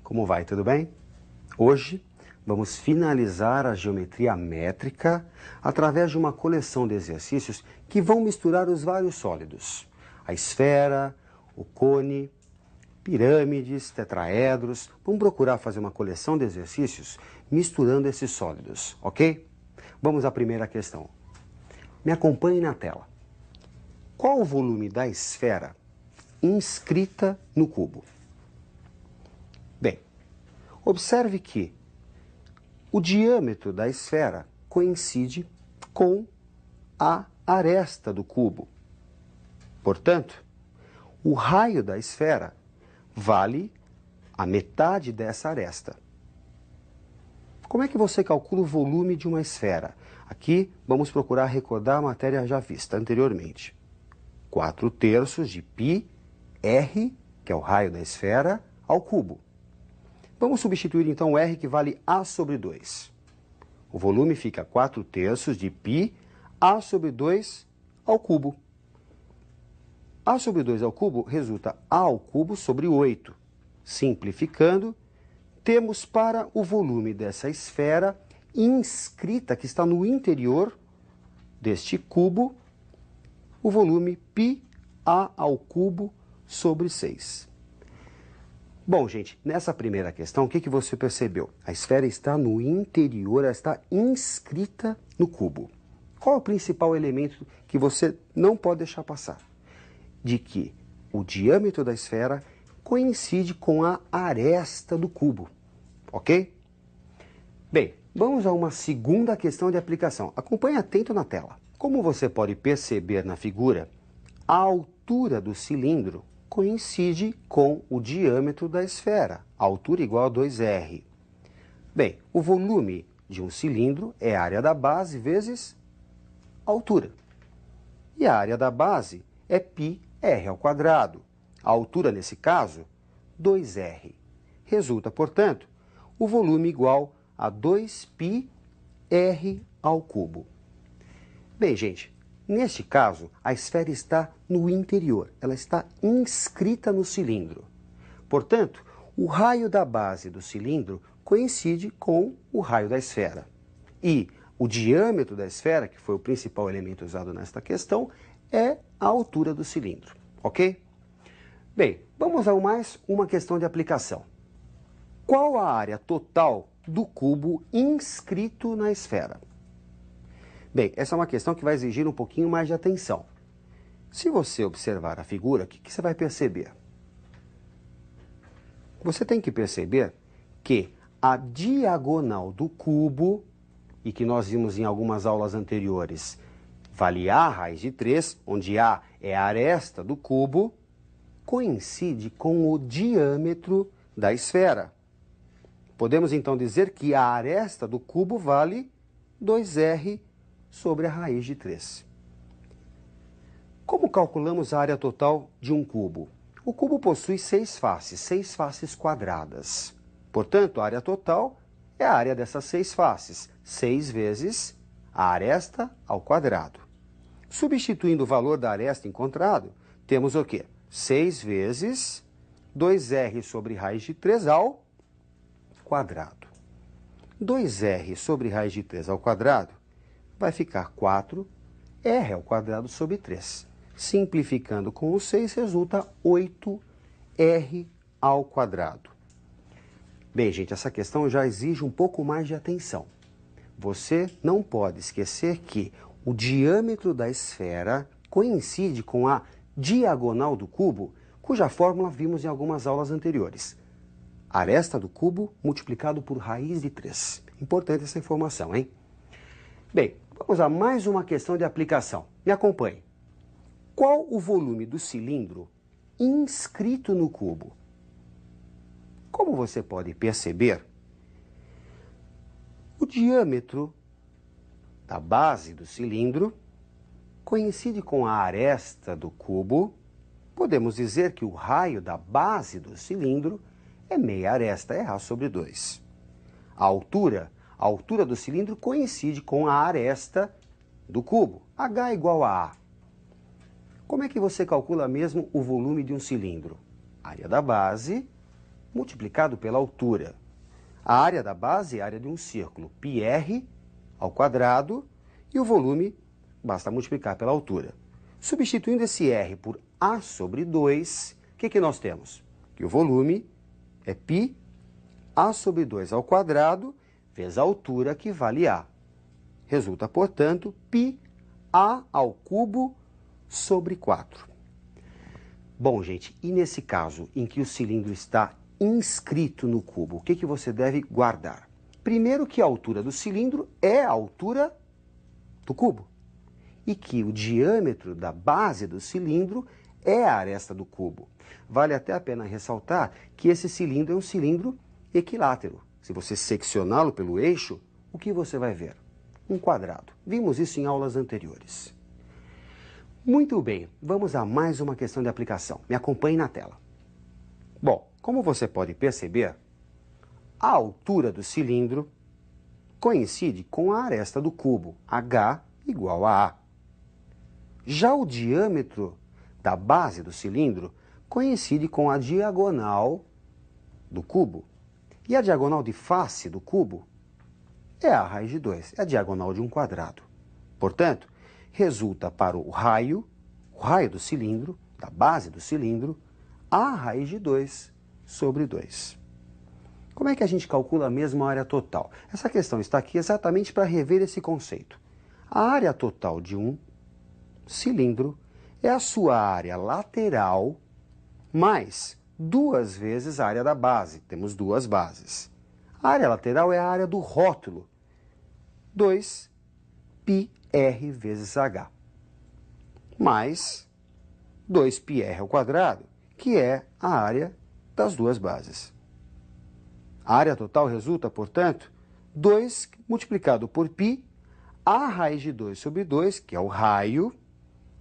Como vai? Tudo bem? Hoje vamos finalizar a geometria métrica através de uma coleção de exercícios que vão misturar os vários sólidos. A esfera, o cone, pirâmides, tetraedros. Vamos procurar fazer uma coleção de exercícios misturando esses sólidos, ok? Vamos à primeira questão. Me acompanhe na tela. Qual o volume da esfera inscrita no cubo? Bem, observe que o diâmetro da esfera coincide com a aresta do cubo. Portanto, o raio da esfera vale a metade dessa aresta. Como é que você calcula o volume de uma esfera? Aqui vamos procurar recordar a matéria já vista anteriormente. 4/3 de πr, que é o raio da esfera, ao cubo. Vamos substituir então o R, que vale A sobre 2. O volume fica 4/3 de π A sobre 2 ao cubo. A sobre 2 ao cubo resulta A ao cubo sobre 8. Simplificando, temos para o volume dessa esfera inscrita, que está no interior deste cubo, o volume π A ao cubo sobre 6. Bom, gente, nessa primeira questão, o que você percebeu? A esfera está no interior, ela está inscrita no cubo. Qual é o principal elemento que você não pode deixar passar? De que o diâmetro da esfera coincide com a aresta do cubo, ok? Bem, vamos a uma segunda questão de aplicação. Acompanhe atento na tela. Como você pode perceber na figura, a altura do cilindro coincide com o diâmetro da esfera, a altura igual a 2R. Bem, o volume de um cilindro é a área da base vezes a altura. E a área da base é πr ao quadrado. A altura, nesse caso, 2R. Resulta, portanto, o volume igual a 2πr ao cubo. Bem, gente, neste caso, a esfera está no interior, ela está inscrita no cilindro. Portanto, o raio da base do cilindro coincide com o raio da esfera. E o diâmetro da esfera, que foi o principal elemento usado nesta questão, é a altura do cilindro, ok? Bem, vamos a mais uma questão de aplicação. Qual a área total do cubo inscrito na esfera? Bem, essa é uma questão que vai exigir um pouquinho mais de atenção. Se você observar a figura, o que você vai perceber? Você tem que perceber que a diagonal do cubo, e que nós vimos em algumas aulas anteriores, vale A raiz de 3, onde A é a aresta do cubo, coincide com o diâmetro da esfera. Podemos então dizer que a aresta do cubo vale 2R sobre a raiz de 3. Como calculamos a área total de um cubo? O cubo possui 6 faces quadradas. Portanto, a área total é a área dessas 6 faces, 6 vezes a aresta ao quadrado. Substituindo o valor da aresta encontrado, temos o quê? 6 vezes 2R sobre raiz de 3 ao quadrado. 2R sobre raiz de 3 ao quadrado vai ficar 4R ao quadrado sobre 3. Simplificando com o 6, resulta 8R ao quadrado. Bem, gente, essa questão já exige um pouco mais de atenção. Você não pode esquecer que o diâmetro da esfera coincide com a diagonal do cubo, cuja fórmula vimos em algumas aulas anteriores. Aresta do cubo multiplicado por raiz de 3. Importante essa informação, hein? Bem, vamos a mais uma questão de aplicação. Me acompanhe. Qual o volume do cilindro inscrito no cubo? Como você pode perceber, o diâmetro da base do cilindro coincide com a aresta do cubo. Podemos dizer que o raio da base do cilindro é meia aresta, é A sobre 2. A altura do cilindro coincide com a aresta do cubo, H igual a A. Como é que você calcula mesmo o volume de um cilindro? Área da base multiplicado pela altura. A área da base é a área de um círculo, πr ao quadrado, e o volume basta multiplicar pela altura. Substituindo esse r por a sobre 2, o que nós temos? Que o volume é π a sobre 2 ao quadrado vezes a altura, que vale a. Resulta, portanto, π a ao cubo sobre 4. Bom, gente, e nesse caso em que o cilindro está inscrito no cubo, o que você deve guardar? Primeiro, que a altura do cilindro é a altura do cubo e que o diâmetro da base do cilindro é a aresta do cubo. Vale até a pena ressaltar que esse cilindro é um cilindro equilátero. Se você seccioná-lo pelo eixo, o que você vai ver? Um quadrado. Vimos isso em aulas anteriores. Muito bem, vamos a mais uma questão de aplicação. Me acompanhe na tela. Bom, como você pode perceber, a altura do cilindro coincide com a aresta do cubo, h igual a A. Já o diâmetro da base do cilindro coincide com a diagonal do cubo. E a diagonal de face do cubo é a raiz de 2, é a diagonal de um quadrado. Portanto, resulta para o raio do cilindro, da base do cilindro, a raiz de 2 sobre 2. Como é que a gente calcula mesmo a área total? Essa questão está aqui exatamente para rever esse conceito. A área total de um cilindro é a sua área lateral mais 2 vezes a área da base. Temos duas bases. A área lateral é a área do rótulo. 2πr vezes h. Mais 2πr ao quadrado, que é a área das duas bases. A área total resulta, portanto, 2 multiplicado por π, a raiz de 2 sobre 2, que é o raio,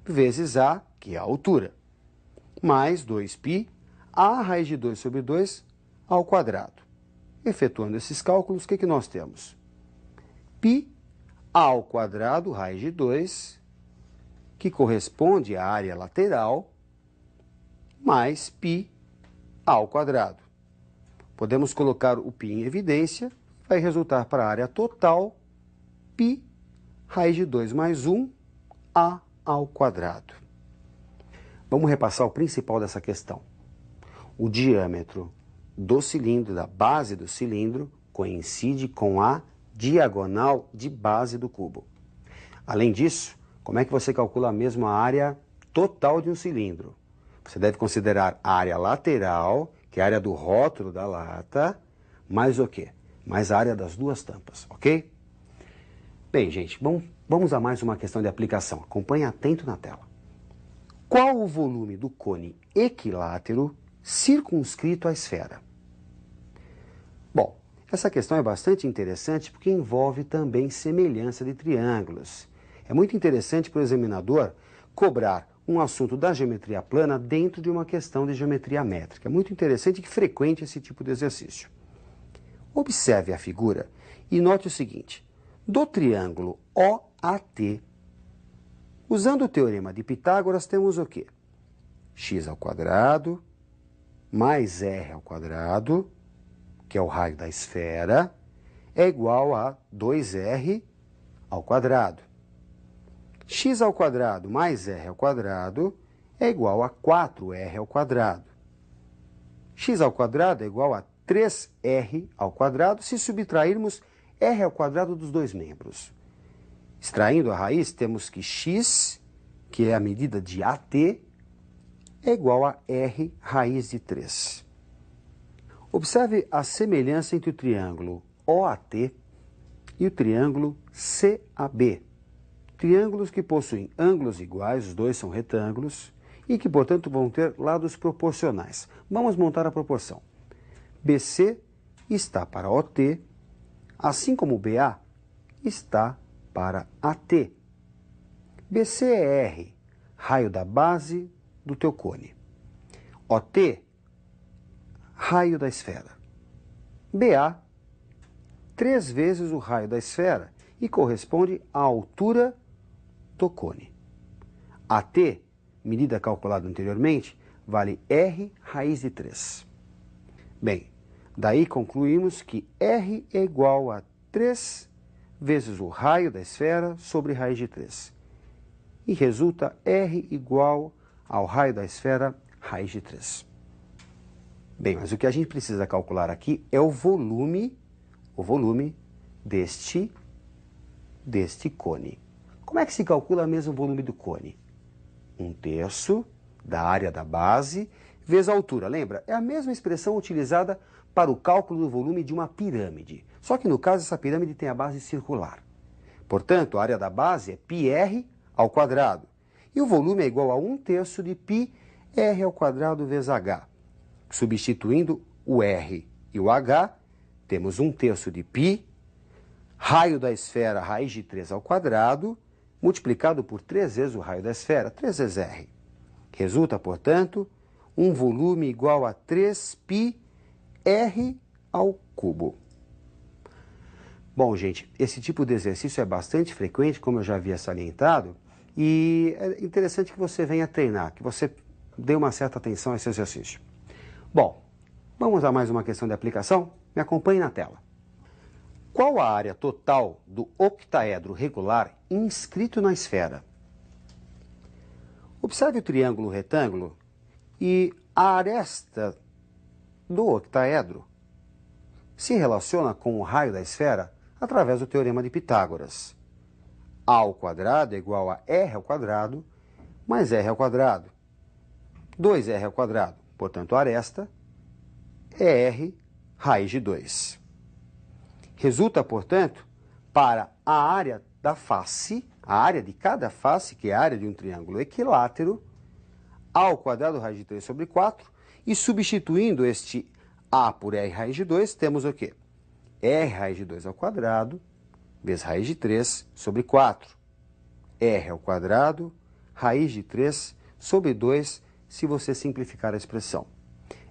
vezes a, que é a altura, mais 2π, a raiz de 2 sobre 2 ao quadrado. Efetuando esses cálculos, o que nós temos? π ao quadrado, raiz de 2, que corresponde à área lateral, mais π ao quadrado. Podemos colocar o π em evidência, vai resultar para a área total, π, raiz de 2 mais 1, a ao quadrado. Vamos repassar o principal dessa questão. O diâmetro do cilindro, da base do cilindro, coincide com a diagonal de base do cubo. Além disso, como é que você calcula mesmo a área total de um cilindro? Você deve considerar a área lateral, que é a área do rótulo da lata, mais o quê? Mais a área das duas tampas, ok? Bem, gente, vamos a mais uma questão de aplicação. Acompanhe atento na tela. Qual o volume do cone equilátero circunscrito à esfera? Bom, essa questão é bastante interessante porque envolve também semelhança de triângulos. É muito interessante para o examinador cobrar um assunto da geometria plana dentro de uma questão de geometria métrica. É muito interessante e frequente esse tipo de exercício. Observe a figura e note o seguinte. Do triângulo OAT, usando o teorema de Pitágoras, temos o quê? X ao quadrado mais r ao quadrado, que é o raio da esfera, é igual a 2r ao quadrado. X ao quadrado mais r ao quadrado é igual a 4r ao quadrado. X ao quadrado é igual a 3r ao quadrado se subtrairmos r ao quadrado dos dois membros. Extraindo a raiz, temos que x, que é a medida de AT, é igual a r raiz de 3. Observe a semelhança entre o triângulo OAT e o triângulo CAB. Triângulos que possuem ângulos iguais, os dois são retângulos, e que, portanto, vão ter lados proporcionais. Vamos montar a proporção. BC está para OT, assim como BA está para AT. BC é R, raio da base do teu cone. OT, raio da esfera. BA, 3 vezes o raio da esfera e corresponde à altura do cone. AT, medida calculada anteriormente, vale R raiz de 3. Bem, daí concluímos que R é igual a 3 vezes o raio da esfera sobre raiz de 3. E resulta R igual ao raio da esfera raiz de 3. Bem, mas o que a gente precisa calcular aqui é o volume deste cone. Como é que se calcula mesmo o volume do cone? 1/3 da área da base vezes a altura. Lembra? É a mesma expressão utilizada para o cálculo do volume de uma pirâmide. Só que no caso essa pirâmide tem a base circular. Portanto, a área da base é πr ao quadrado. E o volume é igual a 1/3 de πr ao quadrado vezes h. Substituindo o r e o h, temos 1/3 de π, raio da esfera raiz de 3 ao quadrado, multiplicado por 3 vezes o raio da esfera, 3 vezes r. Resulta, portanto, um volume igual a 3πr ao cubo. Bom, gente, esse tipo de exercício é bastante frequente, como eu já havia salientado, e é interessante que você venha treinar, que você dê uma certa atenção a esse exercício. Bom, vamos a mais uma questão de aplicação? Me acompanhe na tela. Qual a área total do octaedro regular inscrito na esfera? Observe o triângulo retângulo e a aresta do octaedro se relaciona com o raio da esfera através do teorema de Pitágoras. A ao quadrado é igual a r ao quadrado mais r ao quadrado. 2r ao quadrado. Portanto, a aresta é r raiz de 2. Resulta, portanto, para a área da face, a área de cada face, que é a área de um triângulo equilátero, a ao quadrado raiz de 3 sobre 4, e substituindo este a por r raiz de 2, temos o quê? R raiz de 2 ao quadrado, vezes raiz de 3 sobre 4. R ao quadrado, raiz de 3 sobre 2, se você simplificar a expressão.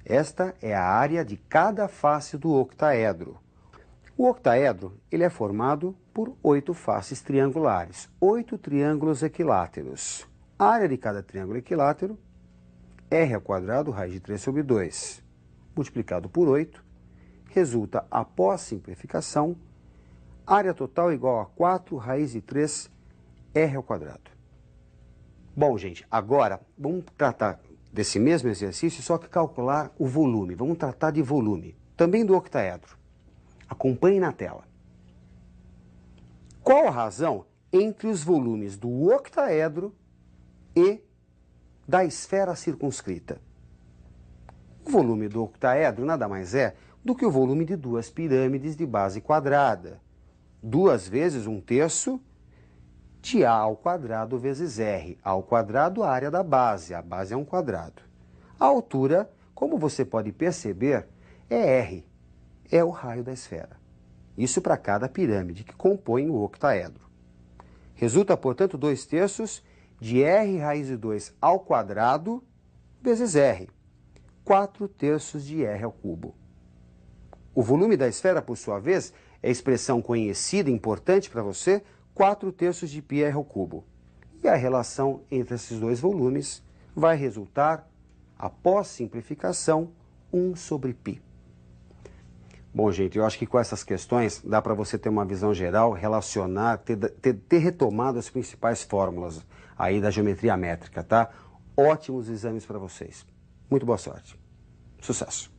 Esta é a área de cada face do octaedro. O octaedro ele é formado por 8 faces triangulares, 8 triângulos equiláteros. A área de cada triângulo equilátero, r ao quadrado, raiz de 3 sobre 2, multiplicado por 8, resulta, após simplificação, área total igual a 4 raiz de 3 r ao quadrado. Bom, gente, agora vamos tratar desse mesmo exercício, só que calcular o volume. Vamos tratar de volume, também do octaedro. Acompanhe na tela. Qual a razão entre os volumes do octaedro e da esfera circunscrita? O volume do octaedro nada mais é do que o volume de duas pirâmides de base quadrada. 2 vezes 1/3 de a ao quadrado vezes r. A ao quadrado, a área da base. A base é um quadrado. A altura, como você pode perceber, é r. É o raio da esfera. Isso para cada pirâmide que compõe o octaedro. Resulta, portanto, 2/3 de r raiz de 2 ao quadrado vezes r. 4/3 de r ao cubo. O volume da esfera, por sua vez, é a expressão conhecida e importante para você, 4/3 de πr ao cubo. E a relação entre esses dois volumes vai resultar, após simplificação, 1 sobre π. Bom, gente, eu acho que com essas questões dá para você ter uma visão geral, relacionar, ter retomado as principais fórmulas aí da geometria métrica, tá? Ótimos exames para vocês. Muito boa sorte. Sucesso!